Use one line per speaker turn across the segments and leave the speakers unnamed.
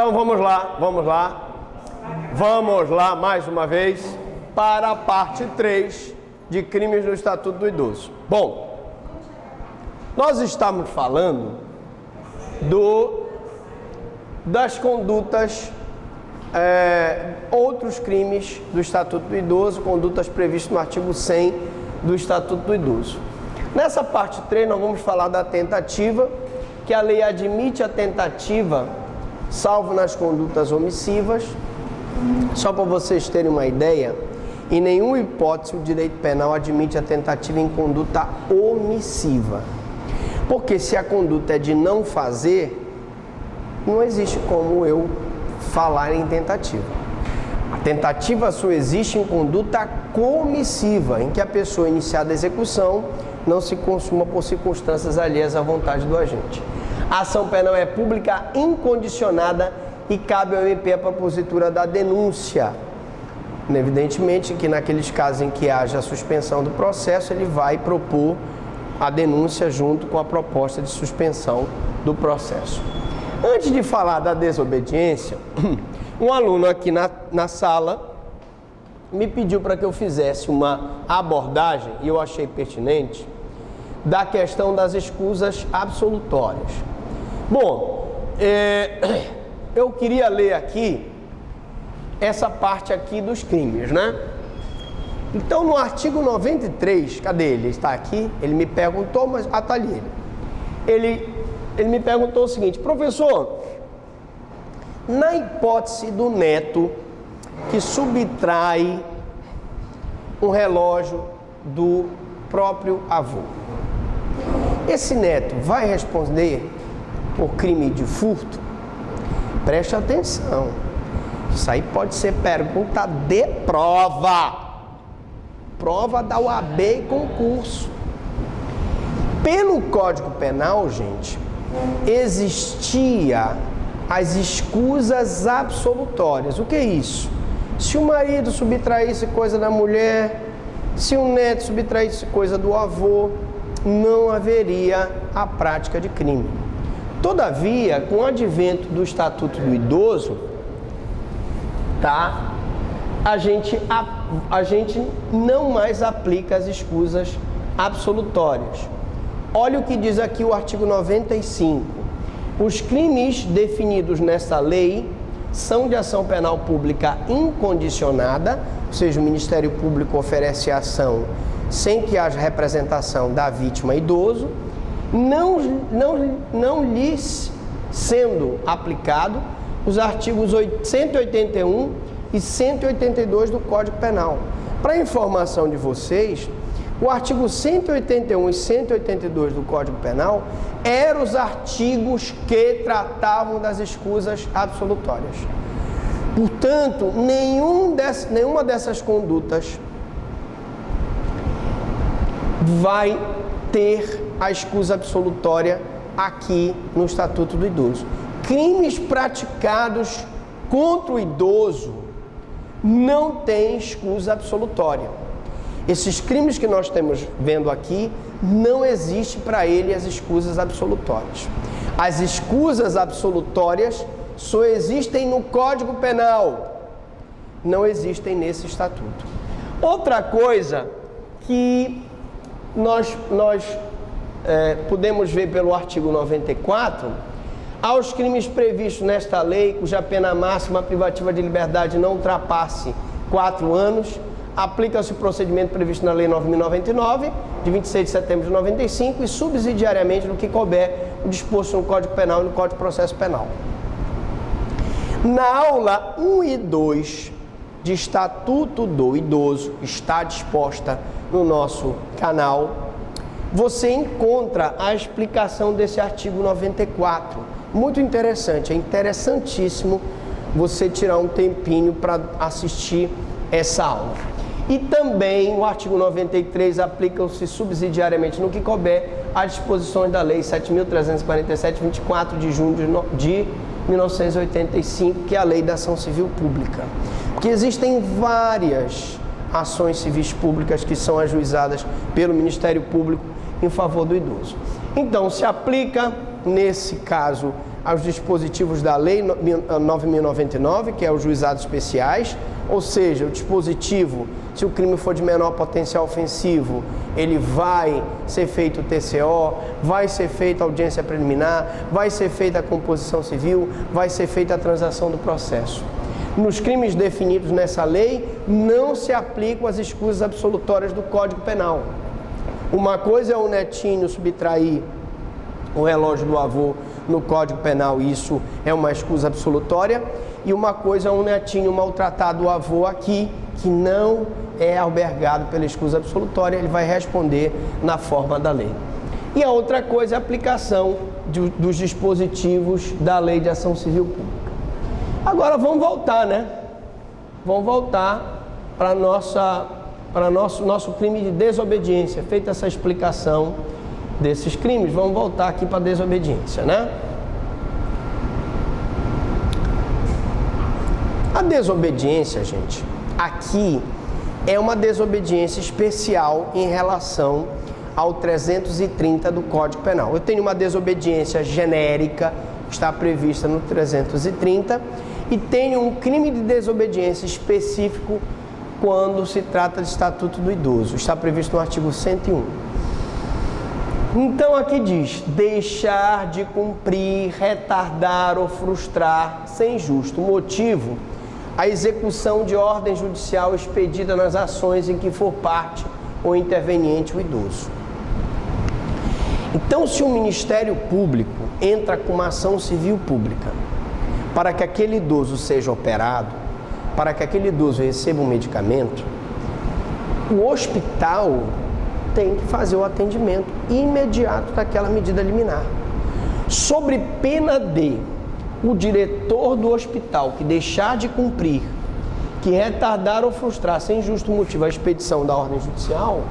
Então vamos lá mais uma vez para a parte 3 de crimes do Estatuto do Idoso. Bom, nós estamos falando das condutas, outros crimes do Estatuto do Idoso, condutas previstas no artigo 100 do Estatuto do Idoso. Nessa parte 3 nós vamos falar da tentativa, que a lei admite a tentativa, salvo nas condutas omissivas. Só para vocês terem uma ideia, em nenhuma hipótese o direito penal admite a tentativa em conduta omissiva. Porque se a conduta é de não fazer, não existe como eu falar em tentativa. A tentativa só existe em conduta comissiva, em que a pessoa iniciada a execução não se consuma por circunstâncias alheias à vontade do agente. A ação penal é pública incondicionada e cabe ao MP a propositura da denúncia. Evidentemente que naqueles casos em que haja a suspensão do processo, ele vai propor a denúncia junto com a proposta de suspensão do processo. Antes de falar da desobediência, um aluno aqui na sala me pediu para que eu fizesse uma abordagem, e eu achei pertinente, da questão das escusas absolutórias. Bom, eu queria ler aqui essa parte aqui dos crimes, né? Então, no artigo 93, cadê ele? Está aqui, ele me perguntou, mas tá ali ele me perguntou o seguinte: professor, na hipótese do neto que subtrai um relógio do próprio avô, esse neto vai responder por crime de furto? Preste atenção, isso aí pode ser pergunta de prova da UAB e concurso. Pelo Código Penal, gente, existia as escusas absolutórias. O que é isso? Se o marido subtraísse coisa da mulher, se o neto subtraísse coisa do avô, não haveria a prática de crime. Todavia, com o advento do Estatuto do Idoso, a gente não mais aplica as escusas absolutórias. Olha o que diz aqui o artigo 95. Os crimes definidos nessa lei são de ação penal pública incondicionada, ou seja, o Ministério Público oferece a ação sem que haja representação da vítima idoso, não lhes sendo aplicado os artigos 181 e 182 do Código Penal. Para informação de vocês, o artigo 181 e 182 do Código Penal eram os artigos que tratavam das escusas absolutórias. Portanto, nenhuma dessas condutas vai ter a escusa absolutória aqui no Estatuto do Idoso. Crimes praticados contra o idoso não têm escusa absolutória. Esses crimes que nós estamos vendo aqui, não existe para ele as escusas absolutórias. As escusas absolutórias só existem no Código Penal, não existem nesse Estatuto. Outra coisa que nós podemos ver pelo artigo 94, aos crimes previstos nesta lei, cuja pena máxima privativa de liberdade não ultrapasse 4 anos, aplica-se o procedimento previsto na Lei 9.099, de 26 de setembro de 95, e subsidiariamente no que couber o disposto no Código Penal e no Código de Processo Penal. Na aula 1 e 2 de Estatuto do Idoso, está disposta no nosso canal, você encontra a explicação desse artigo 94. Muito interessante, é interessantíssimo você tirar um tempinho para assistir essa aula. E também o artigo 93 aplica-se subsidiariamente no que couber às disposições da Lei 7.347, 24 de junho de 1985, que é a Lei da Ação Civil Pública. Que existem várias ações civis públicas que são ajuizadas pelo Ministério Público em favor do idoso. Então, se aplica, nesse caso, aos dispositivos da Lei 9.099, que é os juizados especiais, ou seja, o dispositivo, se o crime for de menor potencial ofensivo, ele vai ser feito o TCO, vai ser feita a audiência preliminar, vai ser feita a composição civil, vai ser feita a transação do processo. Nos crimes definidos nessa lei, não se aplicam as escusas absolutórias do Código Penal. Uma coisa é o netinho subtrair o relógio do avô no Código Penal, isso é uma escusa absolutória, e uma coisa é um netinho maltratar do avô aqui, que não é albergado pela escusa absolutória, ele vai responder na forma da lei. E a outra coisa é a aplicação dos dispositivos da Lei de Ação Civil Pública. Agora vamos voltar, né? Vamos voltar para nosso crime de desobediência. Feita essa explicação desses crimes, vamos voltar aqui para a desobediência, né? A desobediência, gente, aqui é uma desobediência especial em relação ao 330 do Código Penal. Eu tenho uma desobediência genérica, que está prevista no 330, e tenho um crime de desobediência específico quando se trata de Estatuto do Idoso. Está previsto no artigo 101. Então aqui diz, deixar de cumprir, retardar ou frustrar, sem justo motivo, a execução de ordem judicial expedida nas ações em que for parte ou interveniente o idoso. Então, se o Ministério Público entra com uma ação civil pública para que aquele idoso seja operado, para que aquele idoso receba um medicamento, o hospital tem que fazer o atendimento imediato daquela medida liminar. Sobre pena de o diretor do hospital que deixar de cumprir, que retardar ou frustrar sem justo motivo a expedição da ordem judicial,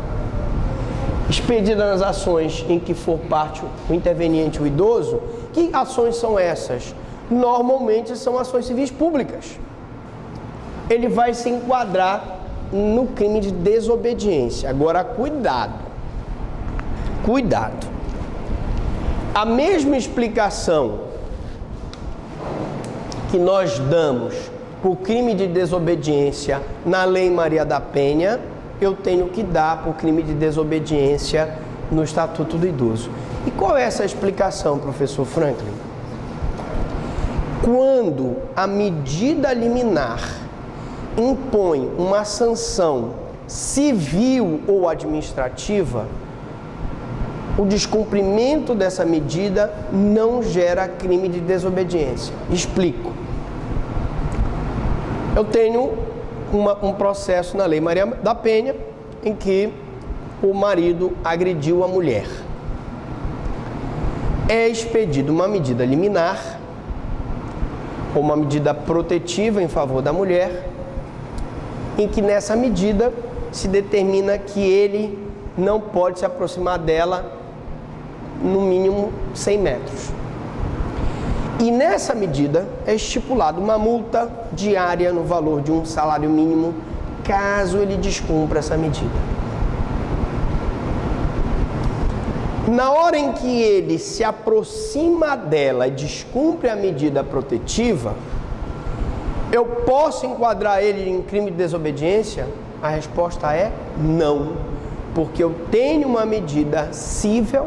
expedida nas ações em que for parte o interveniente, o idoso, que ações são essas? Normalmente são ações civis públicas. Ele vai se enquadrar no crime de desobediência. Agora, cuidado. Cuidado. A mesma explicação que nós damos por crime de desobediência na Lei Maria da Penha, eu tenho que dar por crime de desobediência no Estatuto do Idoso. E qual é essa explicação, professor Franklin? Quando a medida liminar impõe uma sanção civil ou administrativa, o descumprimento dessa medida não gera crime de desobediência. Explico. Eu tenho um processo na Lei Maria da Penha em que o marido agrediu a mulher. É expedida uma medida liminar ou uma medida protetiva em favor da mulher, em que nessa medida se determina que ele não pode se aproximar dela no mínimo 100 metros. E nessa medida é estipulada uma multa diária no valor de um salário mínimo, caso ele descumpra essa medida. Na hora em que ele se aproxima dela e descumpre a medida protetiva, eu posso enquadrar ele em crime de desobediência? A resposta é não, porque eu tenho uma medida cível,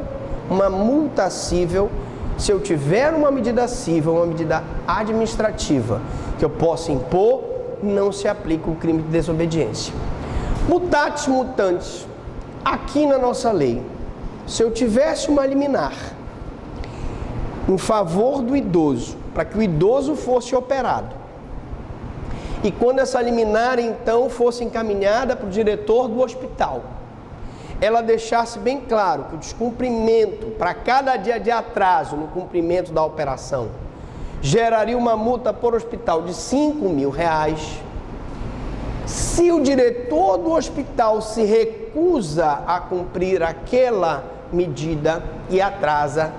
uma multa cível. Se eu tiver uma medida cível, uma medida administrativa que eu possa impor, não se aplica o crime de desobediência. Mutatis mutandis, aqui na nossa lei, se eu tivesse uma liminar em favor do idoso, para que o idoso fosse operado, e quando essa liminar então fosse encaminhada para o diretor do hospital, ela deixasse bem claro que o descumprimento para cada dia de atraso no cumprimento da operação geraria uma multa por hospital de R$5.000. Se o diretor do hospital se recusa a cumprir aquela medida e atrasa,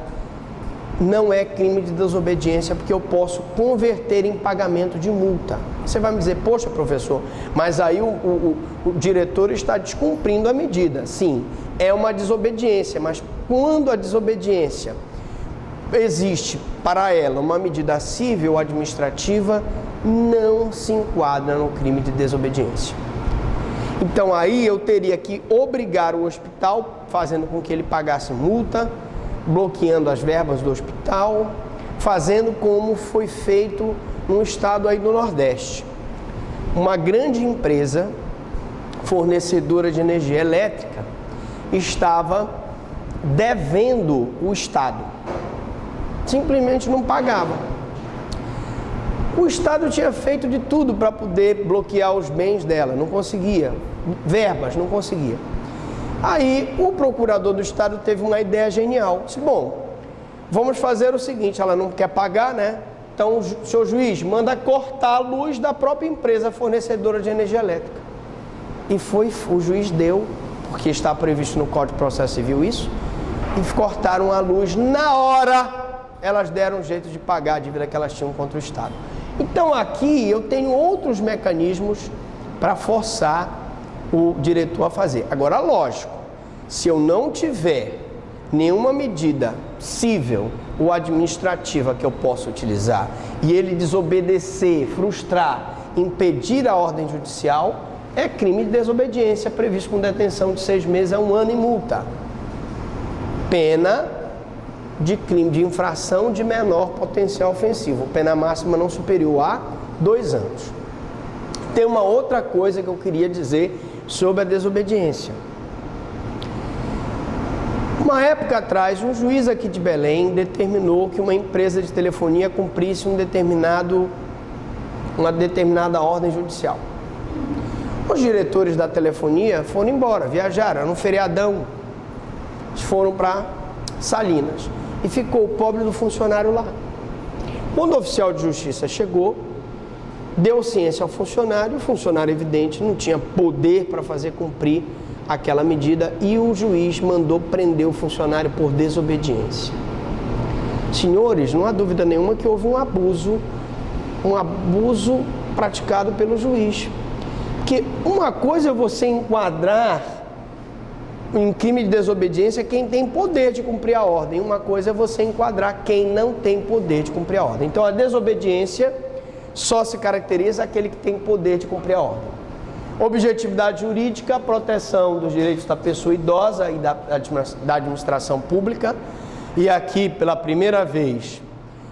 não é crime de desobediência, porque eu posso converter em pagamento de multa. Você vai me dizer, poxa, professor, mas aí o diretor está descumprindo a medida. Sim, é uma desobediência, mas quando a desobediência existe para ela uma medida civil ou administrativa, não se enquadra no crime de desobediência. Então aí eu teria que obrigar o hospital, fazendo com que ele pagasse multa, bloqueando as verbas do hospital, fazendo como foi feito num estado aí do Nordeste. Uma grande empresa fornecedora de energia elétrica estava devendo o Estado. Simplesmente não pagava. O Estado tinha feito de tudo para poder bloquear os bens dela, não conseguia. Verbas, não conseguia. Aí o procurador do Estado teve uma ideia genial. Disse, bom, vamos fazer o seguinte, ela não quer pagar, né? Então, senhor juiz, manda cortar a luz da própria empresa fornecedora de energia elétrica. E o juiz deu, porque está previsto no Código de Processo Civil isso, e cortaram a luz na hora. Elas deram um jeito de pagar a dívida que elas tinham contra o Estado. Então aqui eu tenho outros mecanismos para forçar o diretor a fazer. Agora, lógico, se eu não tiver nenhuma medida civil ou administrativa que eu possa utilizar e ele desobedecer, frustrar, impedir a ordem judicial, é crime de desobediência previsto com detenção de 6 meses a 1 ano e multa. Pena de crime de infração de menor potencial ofensivo, pena máxima não superior a 2 anos. Tem uma outra coisa que eu queria dizer sobre a desobediência. Uma época atrás, um juiz aqui de Belém determinou que uma empresa de telefonia cumprisse uma determinada ordem judicial. Os diretores da telefonia foram embora, viajaram, era um feriadão. Eles foram para Salinas. E ficou o pobre do funcionário lá. Quando o oficial de justiça chegou, deu ciência ao funcionário, o funcionário, evidente, não tinha poder para fazer cumprir aquela medida e o juiz mandou prender o funcionário por desobediência. Senhores, não há dúvida nenhuma que houve um abuso praticado pelo juiz. Porque uma coisa é você enquadrar em crime de desobediência quem tem poder de cumprir a ordem. Uma coisa é você enquadrar quem não tem poder de cumprir a ordem. Então a desobediência só se caracteriza aquele que tem poder de cumprir a ordem. Objetividade jurídica, proteção dos direitos da pessoa idosa e da administração pública. E aqui, pela primeira vez,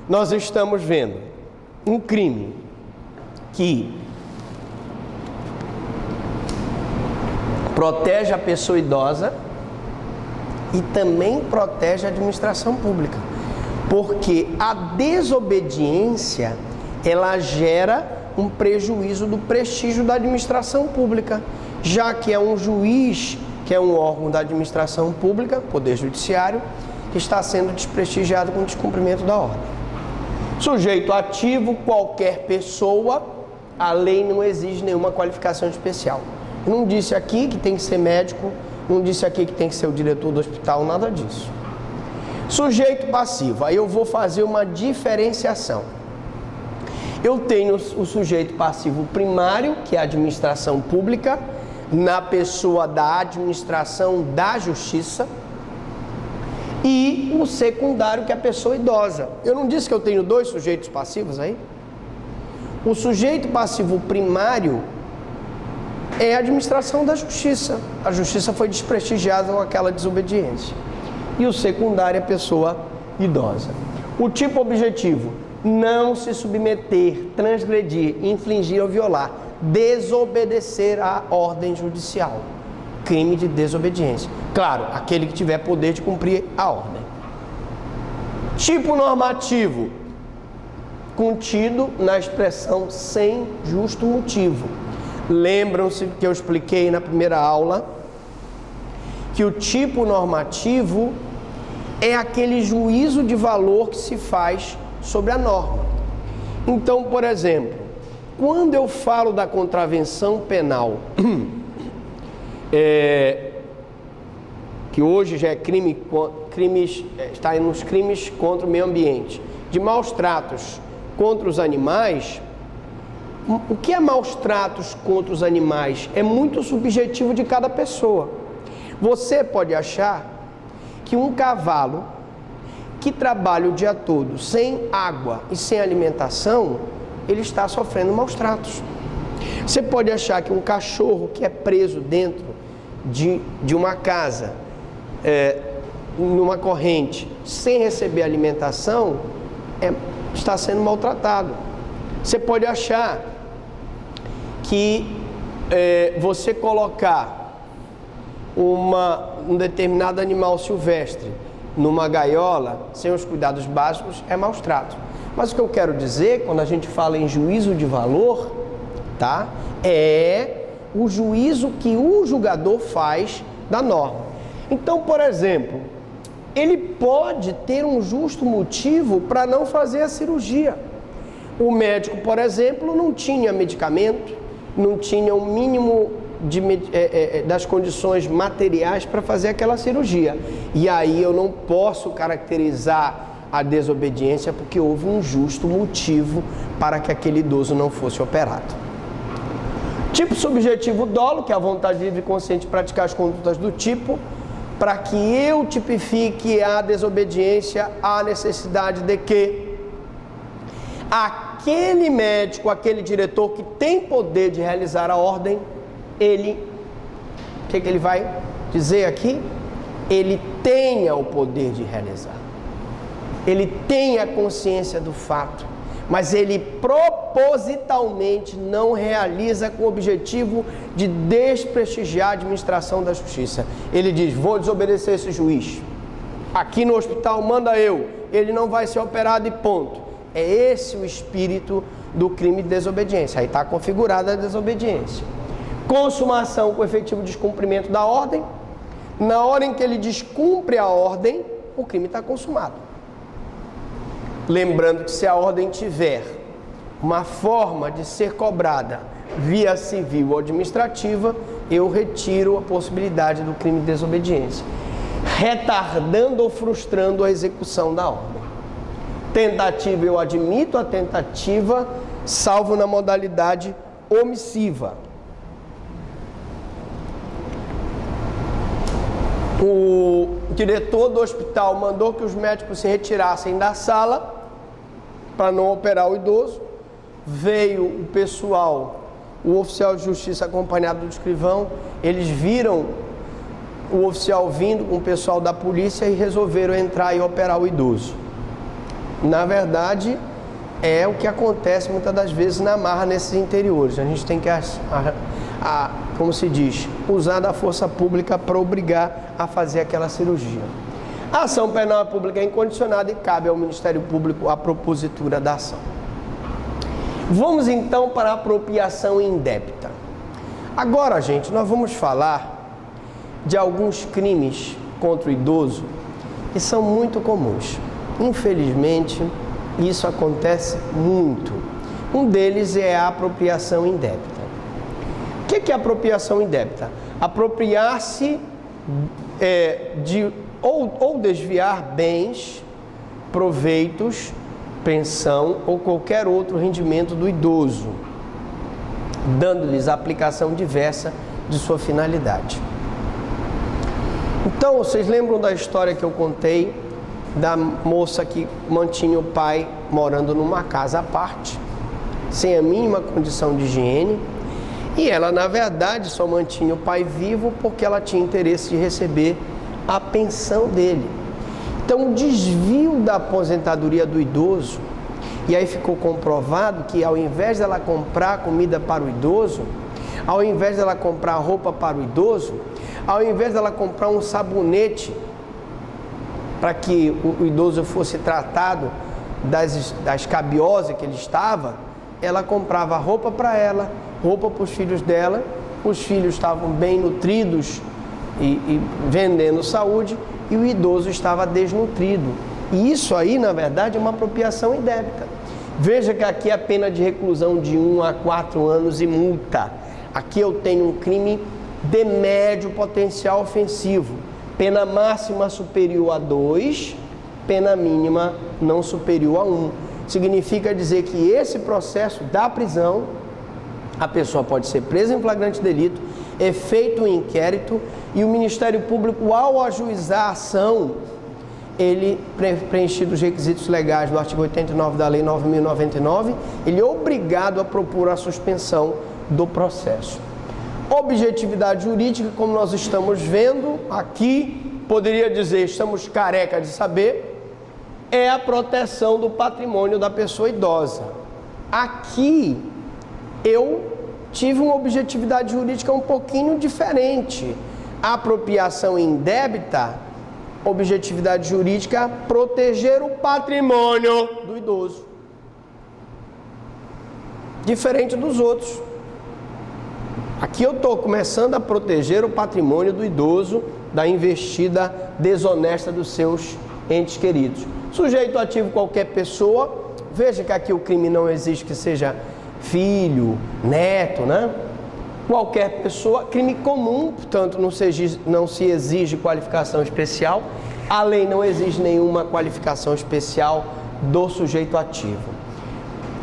nós estamos vendo um crime que protege a pessoa idosa e também protege a administração pública. Porque a desobediência, ela gera um prejuízo do prestígio da administração pública, já que é um juiz, que é um órgão da administração pública, Poder Judiciário, que está sendo desprestigiado com o descumprimento da ordem. Sujeito ativo, qualquer pessoa, a lei não exige nenhuma qualificação especial. Não disse aqui que tem que ser médico, não disse aqui que tem que ser o diretor do hospital, nada disso. Sujeito passivo, aí eu vou fazer uma diferenciação. Eu tenho o sujeito passivo primário, que é a administração pública, na pessoa da administração da justiça, e o secundário, que é a pessoa idosa. Eu não disse que eu tenho 2 sujeitos passivos aí? O sujeito passivo primário é a administração da justiça. A justiça foi desprestigiada com aquela desobediência. E o secundário é a pessoa idosa. O tipo objetivo: não se submeter, transgredir, infligir ou violar, desobedecer à ordem judicial. Crime de desobediência. Claro, aquele que tiver poder de cumprir a ordem. Tipo normativo: contido na expressão sem justo motivo. Lembram-se que eu expliquei na primeira aula que o tipo normativo é aquele juízo de valor que se faz sobre a norma. Então, por exemplo, quando eu falo da contravenção penal, que hoje já é está nos crimes contra o meio ambiente, de maus tratos contra os animais. O que é maus tratos contra os animais é muito subjetivo de cada pessoa. Você pode achar que um cavalo que trabalha o dia todo sem água e sem alimentação, ele está sofrendo maus tratos. Você pode achar que um cachorro que é preso dentro de uma casa, numa corrente, sem receber alimentação, está sendo maltratado. Você pode achar que você colocar um determinado animal silvestre numa gaiola, sem os cuidados básicos, é maus trato. Mas o que eu quero dizer, quando a gente fala em juízo de valor, tá? É o juízo que o julgador faz da norma. Então, por exemplo, ele pode ter um justo motivo para não fazer a cirurgia. O médico, por exemplo, não tinha medicamento, não tinha o mínimo das condições materiais para fazer aquela cirurgia. E aí eu não posso caracterizar a desobediência porque houve um justo motivo para que aquele idoso não fosse operado. Tipo subjetivo dolo, que é a vontade livre e consciente de praticar as condutas do tipo. Para que eu tipifique a desobediência, há necessidade de que aquele médico, aquele diretor que tem poder de realizar a ordem, o que ele vai dizer aqui? Ele tenha o poder de realizar. Ele tenha consciência do fato, mas ele propositalmente não realiza com o objetivo de desprestigiar a administração da justiça. Ele diz: vou desobedecer esse juiz, aqui no hospital manda eu, ele não vai ser operado e ponto. É esse o espírito do crime de desobediência. Aí está configurada a desobediência. Consumação com efetivo descumprimento da ordem. Na hora em que ele descumpre a ordem, o crime está consumado. Lembrando que se a ordem tiver uma forma de ser cobrada via civil ou administrativa, eu retiro a possibilidade do crime de desobediência, retardando ou frustrando a execução da ordem. Tentativa, eu admito a tentativa, salvo na modalidade omissiva. O diretor do hospital mandou que os médicos se retirassem da sala para não operar o idoso. Veio o pessoal, o oficial de justiça acompanhado do escrivão, eles viram o oficial vindo com o pessoal da polícia e resolveram entrar e operar o idoso. Na verdade, é o que acontece muitas das vezes na marra nesses interiores. A gente tem que, como se diz, usar da força pública para obrigar a fazer aquela cirurgia. A ação penal pública é incondicionada e cabe ao Ministério Público a propositura da ação. Vamos então para a apropriação indébita. Agora, gente, nós vamos falar de alguns crimes contra o idoso que são muito comuns. Infelizmente, isso acontece muito. Um deles é a apropriação indébita. O que é apropriação indébita? Apropriar-se ou desviar bens, proveitos, pensão ou qualquer outro rendimento do idoso, dando-lhes a aplicação diversa de sua finalidade. Então, vocês lembram da história que eu contei da moça que mantinha o pai morando numa casa à parte, sem a mínima condição de higiene, e ela, na verdade, só mantinha o pai vivo porque ela tinha interesse de receber a pensão dele. Então, o desvio da aposentadoria do idoso, e aí ficou comprovado que ao invés dela comprar comida para o idoso, ao invés dela comprar roupa para o idoso, ao invés dela comprar um sabonete para que o idoso fosse tratado da escabiose que ele estava, ela comprava roupa para ela, roupa para os filhos dela, os filhos estavam bem nutridos e vendendo saúde, e o idoso estava desnutrido. E isso aí, na verdade, é uma apropriação indébita. Veja que aqui é a pena de reclusão de 1 a 4 anos e multa. Aqui eu tenho um crime de médio potencial ofensivo. Pena máxima superior a 2, pena mínima não superior a 1. Significa dizer que esse processo da prisão, a pessoa pode ser presa em flagrante delito, é feito um inquérito e o Ministério Público, ao ajuizar a ação, ele, preenchido os requisitos legais do artigo 89 da Lei 9.099, ele é obrigado a propor a suspensão do processo. Objetividade jurídica, como nós estamos vendo aqui, poderia dizer, estamos careca de saber, é a proteção do patrimônio da pessoa idosa. Aqui, eu tive uma objetividade jurídica um pouquinho diferente. A apropriação indébita, objetividade jurídica, proteger o patrimônio do idoso. Diferente dos outros. Aqui eu estou começando a proteger o patrimônio do idoso da investida desonesta dos seus entes queridos. Sujeito ativo qualquer pessoa, veja que aqui o crime não exige que seja filho, neto, né? Qualquer pessoa, crime comum, portanto não se exige qualificação especial, a lei não exige nenhuma qualificação especial do sujeito ativo.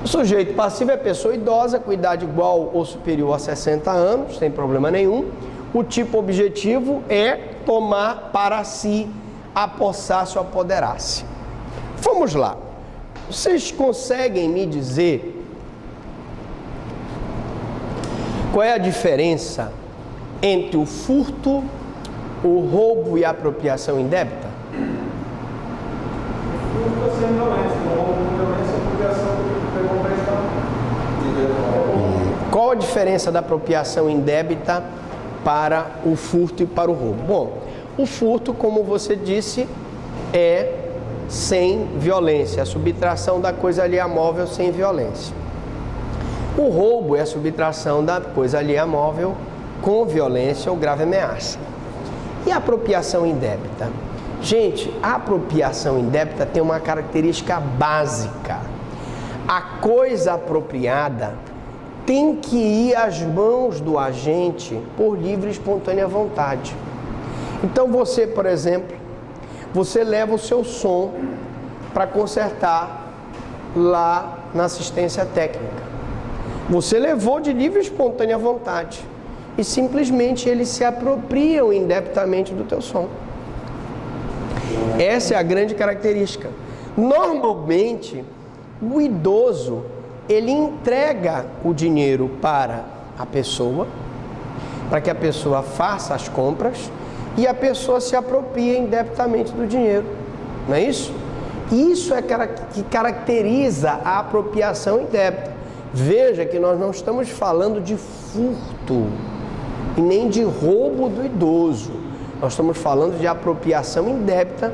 O sujeito passivo é pessoa idosa, com idade igual ou superior a 60 anos, sem problema nenhum. O tipo objetivo é tomar para si, apossar-se ou apoderar-se. Vamos lá. Vocês conseguem me dizer qual é a diferença entre o furto, o roubo e a apropriação indébita?
Furto é sem violência, o roubo com violência é apropriação que pegou emprestado.
Qual a diferença da apropriação indébita para o furto e para o roubo? Bom, o furto, como você disse, é sem violência, a subtração da coisa alheia móvel sem violência. O roubo é a subtração da coisa alheia móvel com violência ou grave ameaça. E a apropriação indébita? Gente, a apropriação indébita tem uma característica básica. A coisa apropriada tem que ir às mãos do agente por livre e espontânea vontade. Então você, por exemplo, você leva o seu som para consertar lá na assistência técnica. Você levou de livre e espontânea vontade e simplesmente eles se apropriam indebitamente do teu som. Essa é a grande característica. Normalmente, o idoso, ele entrega o dinheiro para a pessoa, para que a pessoa faça as compras e a pessoa se apropria indebitamente do dinheiro. Não é isso? Isso é que caracteriza a apropriação indébita. Veja que nós não estamos falando de furto e nem de roubo do idoso. Nós estamos falando de apropriação indébita,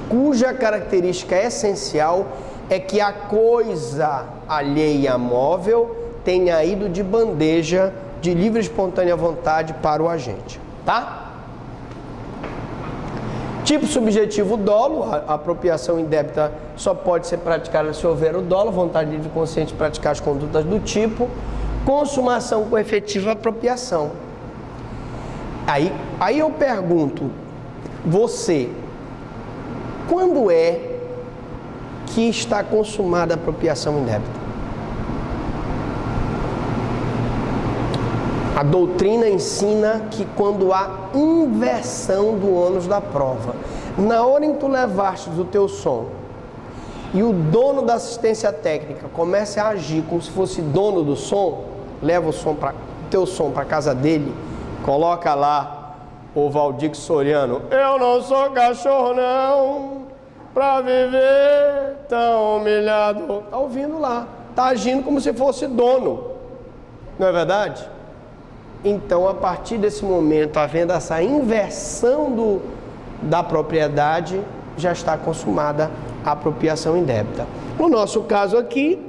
cuja característica essencial é que a coisa alheia móvel tenha ido de bandeja, de livre e espontânea vontade para o agente, tá? Tipo subjetivo dolo, a apropriação indébita só pode ser praticada se houver o dolo, vontade livre e consciente de praticar as condutas do tipo. Consumação com efetiva apropriação. Aí eu pergunto, você, quando é que está consumada a apropriação indébita? A doutrina ensina que quando há inversão do ônus da prova, na hora em que tu levaste o teu som e o dono da assistência técnica começa a agir como se fosse dono do som, leva o teu som para casa dele, coloca lá o Valdir Soriano, eu não sou cachorro não, pra viver tão humilhado. Tá ouvindo lá, tá agindo como se fosse dono, não é verdade? Então, a partir desse momento, havendo essa inversão da propriedade, já está consumada a apropriação indébita. No nosso caso aqui,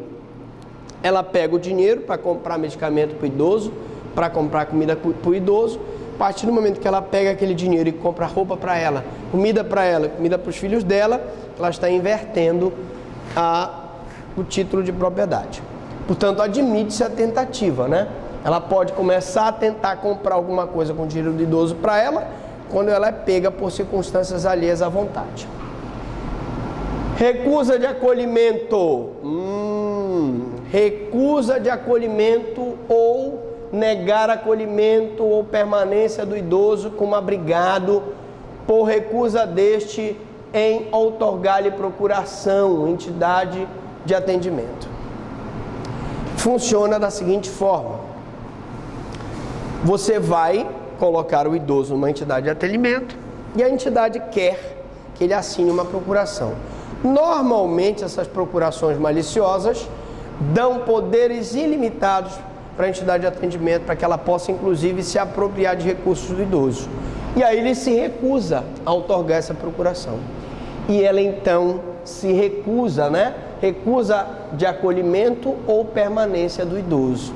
ela pega o dinheiro para comprar medicamento para o idoso, para comprar comida para o idoso. A partir do momento que ela pega aquele dinheiro e compra roupa para ela, comida para os filhos dela, ela está invertendo o título de propriedade. Portanto, admite-se a tentativa, né? Ela pode começar a tentar comprar alguma coisa com dinheiro do idoso para ela, quando ela é pega por circunstâncias alheias à vontade. Recusa de acolhimento. Recusa de acolhimento ou negar acolhimento ou permanência do idoso como abrigado por recusa deste em outorgar-lhe procuração, entidade de atendimento. Funciona da seguinte forma: você vai colocar o idoso numa entidade de atendimento e a entidade quer que ele assine uma procuração. Normalmente, essas procurações maliciosas dão poderes ilimitados para a entidade de atendimento, para que ela possa, inclusive, se apropriar de recursos do idoso. E aí ele se recusa a outorgar essa procuração. E ela, então, se recusa, recusa de acolhimento ou permanência do idoso.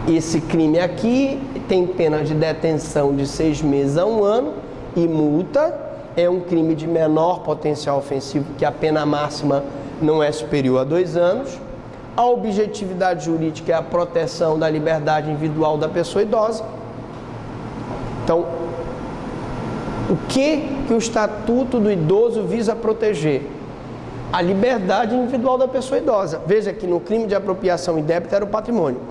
Esse crime aqui tem pena de detenção de 6 meses a 1 ano e multa. É um crime de menor potencial ofensivo, que a pena máxima não é superior a 2 anos. A objetividade jurídica é a proteção da liberdade individual da pessoa idosa. Então, o que o Estatuto do Idoso visa proteger? A liberdade individual da pessoa idosa. Veja que no crime de apropriação indébita era o patrimônio.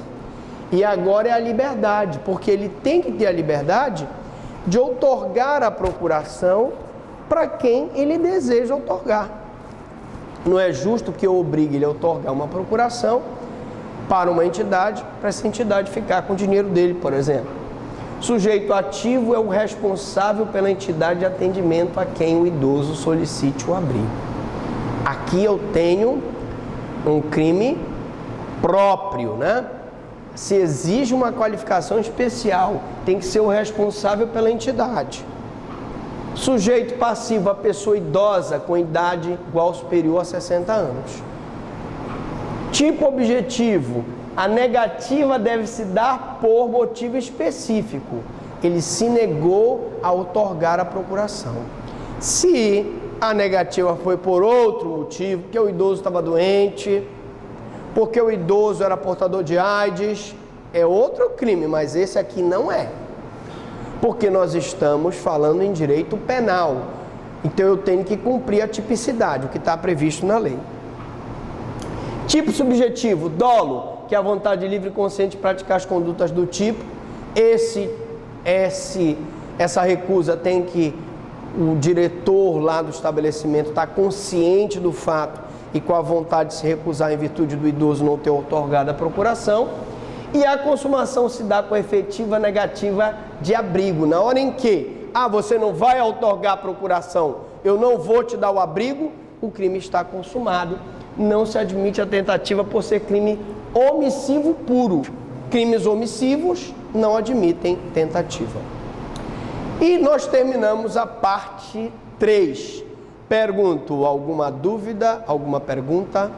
E agora é a liberdade, porque ele tem que ter a liberdade de outorgar a procuração para quem ele deseja outorgar. Não é justo que eu obrigue ele a outorgar uma procuração para uma entidade, para essa entidade ficar com o dinheiro dele, por exemplo. Sujeito ativo é o responsável pela entidade de atendimento a quem o idoso solicite o abrigo. Aqui eu tenho um crime próprio, Se exige uma qualificação especial, tem que ser o responsável pela entidade. Sujeito passivo, a pessoa idosa com idade igual ou superior a 60 anos. Tipo objetivo, a negativa deve se dar por motivo específico. Ele se negou a outorgar a procuração. Se a negativa foi por outro motivo, porque o idoso estava doente, porque o idoso era portador de AIDS, é outro crime, mas esse aqui não é. Porque nós estamos falando em direito penal. Então eu tenho que cumprir a tipicidade, o que está previsto na lei. Tipo subjetivo, dolo, que é a vontade livre e consciente de praticar as condutas do tipo. Essa recusa tem que o diretor lá do estabelecimento estar consciente do fato e com a vontade de se recusar em virtude do idoso não ter outorgado a procuração. E a consumação se dá com a efetiva negativa de abrigo. Na hora em que, você não vai outorgar a procuração, eu não vou te dar o abrigo, o crime está consumado. Não se admite a tentativa por ser crime omissivo puro. Crimes omissivos não admitem tentativa. E nós terminamos a parte 3. Pergunto, alguma dúvida, alguma pergunta?